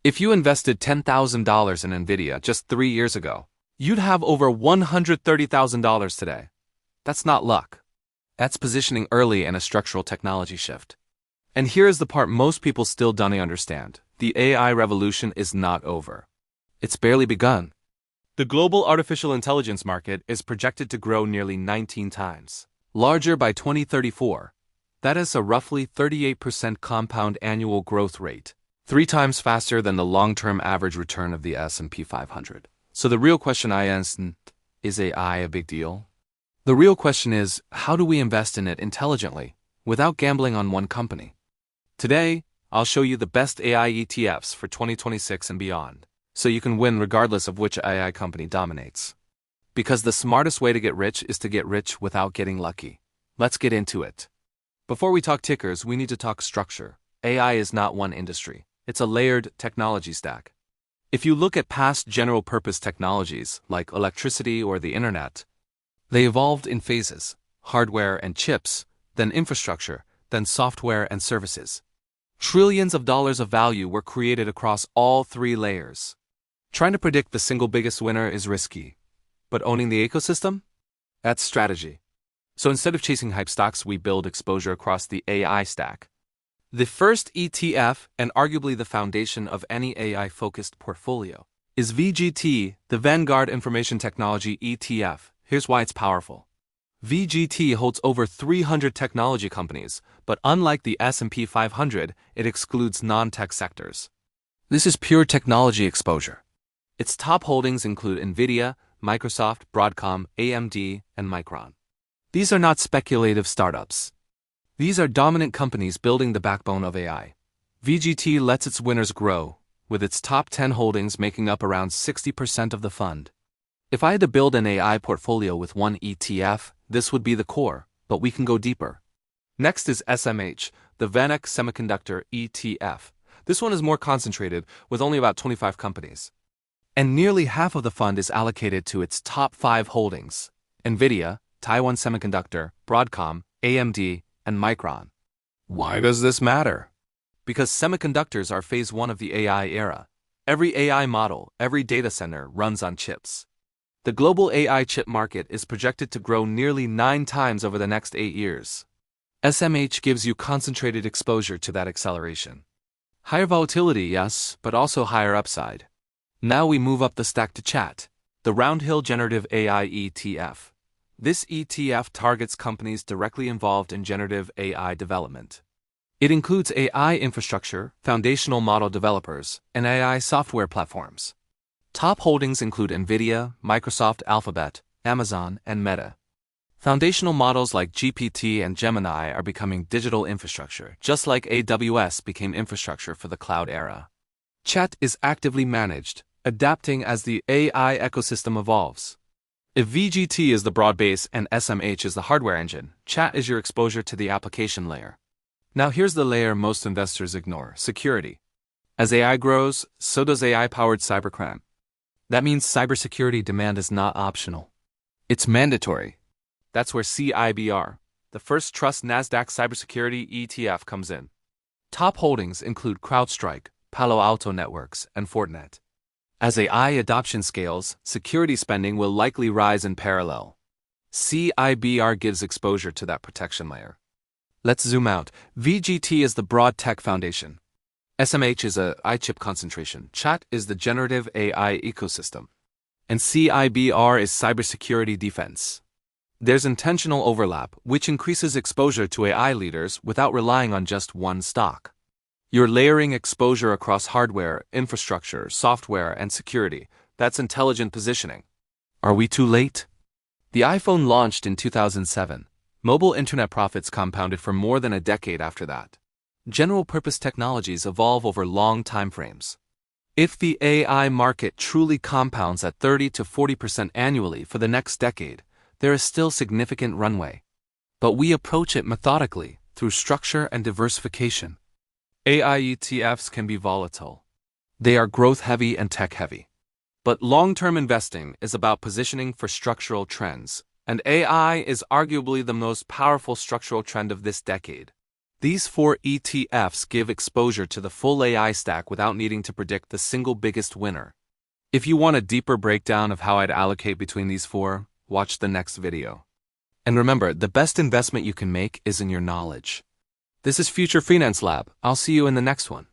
If you invested $10,000 in Nvidia just 3 years ago, you'd have over $130,000 today. That's not luck. That's positioning early in a structural technology shift. And here's the part most people still don't understand. The AI revolution is not over. It's barely begun. The global artificial intelligence market is projected to grow nearly 19 times larger by 2034. That is a roughly 38% compound annual growth rate, 3 times faster than the long-term average return of the S&P 500. So the real question is AI a big deal? The real question is, how do we invest in it intelligently, without gambling on one company? Today, I'll show you the best AI ETFs for 2026 and beyond, so you can win regardless of which AI company dominates. Because the smartest way to get rich is to get rich without getting lucky. Let's get into it. Before we talk tickers, we need to talk structure. AI is not one industry. It's a layered technology stack. If you look at past general-purpose technologies, like electricity or the internet, they evolved in phases: hardware and chips, then infrastructure, then software and services. Trillions of dollars of value were created across all 3 layers. Trying to predict the single biggest winner is risky. But owning the ecosystem? That's strategy. So instead of chasing hype stocks, we build exposure across the AI stack. The first ETF, and arguably the foundation of any AI-focused portfolio, is VGT, the Vanguard Information Technology ETF. Here's why it's powerful. VGT holds over 300 technology companies, but unlike the S&P 500, it excludes non-tech sectors. This is pure technology exposure. Its top holdings include Nvidia, Microsoft, Broadcom, AMD, and Micron. These are not speculative startups. These are dominant companies building the backbone of AI. VGT lets its winners grow, with its top 10 holdings making up around 60% of the fund. If I had to build an AI portfolio with one ETF, this would be the core, but we can go deeper. Next is SMH, the VanEck Semiconductor ETF. This one is more concentrated, with only about 25 companies. And nearly half of the fund is allocated to its top 5 holdings: Nvidia, Taiwan Semiconductor, Broadcom, AMD, and Micron. Why does this matter? Because semiconductors are phase 1 of the AI era. Every AI model, every data center runs on chips. The global AI chip market is projected to grow nearly 9 times over the next 8 years. SMH gives you concentrated exposure to that acceleration. Higher volatility, yes, but also higher upside. Now we move up the stack to chat. The Roundhill Generative AI ETF. This ETF targets companies directly involved in generative AI development. It includes AI infrastructure, foundational model developers, and AI software platforms. Top holdings include Nvidia, Microsoft, Alphabet, Amazon, and Meta. Foundational models like GPT and Gemini are becoming digital infrastructure, just like AWS became infrastructure for the cloud era. Chat is actively managed, adapting as the AI ecosystem evolves. If VGT is the broad base and SMH is the hardware engine, chat is your exposure to the application layer. Now here's the layer most investors ignore: security. As AI grows, so does AI-powered cybercrime. That means cybersecurity demand is not optional. It's mandatory. That's where CIBR, the first trust NASDAQ cybersecurity ETF, comes in. Top holdings include CrowdStrike, Palo Alto Networks, and Fortinet. As AI adoption scales, security spending will likely rise in parallel. CIBR gives exposure to that protection layer. Let's zoom out. VGT is the broad tech foundation. SMH is a AI chip concentration. Chat is the generative AI ecosystem. And CIBR is cybersecurity defense. There's intentional overlap, which increases exposure to AI leaders without relying on just one stock. You're layering exposure across hardware, infrastructure, software, and security. That's intelligent positioning. Are we too late? The iPhone launched in 2007. Mobile internet profits compounded for more than a decade after that. General-purpose technologies evolve over long time frames. If the AI market truly compounds at 30 to 40% annually for the next decade, there is still significant runway. But we approach it methodically, through structure and diversification. AI ETFs can be volatile. They are growth-heavy and tech-heavy. But long-term investing is about positioning for structural trends, and AI is arguably the most powerful structural trend of this decade. These 4 ETFs give exposure to the full AI stack without needing to predict the single biggest winner. If you want a deeper breakdown of how I'd allocate between these 4, watch the next video. And remember, the best investment you can make is in your knowledge. This is Future Finance Lab. I'll see you in the next one.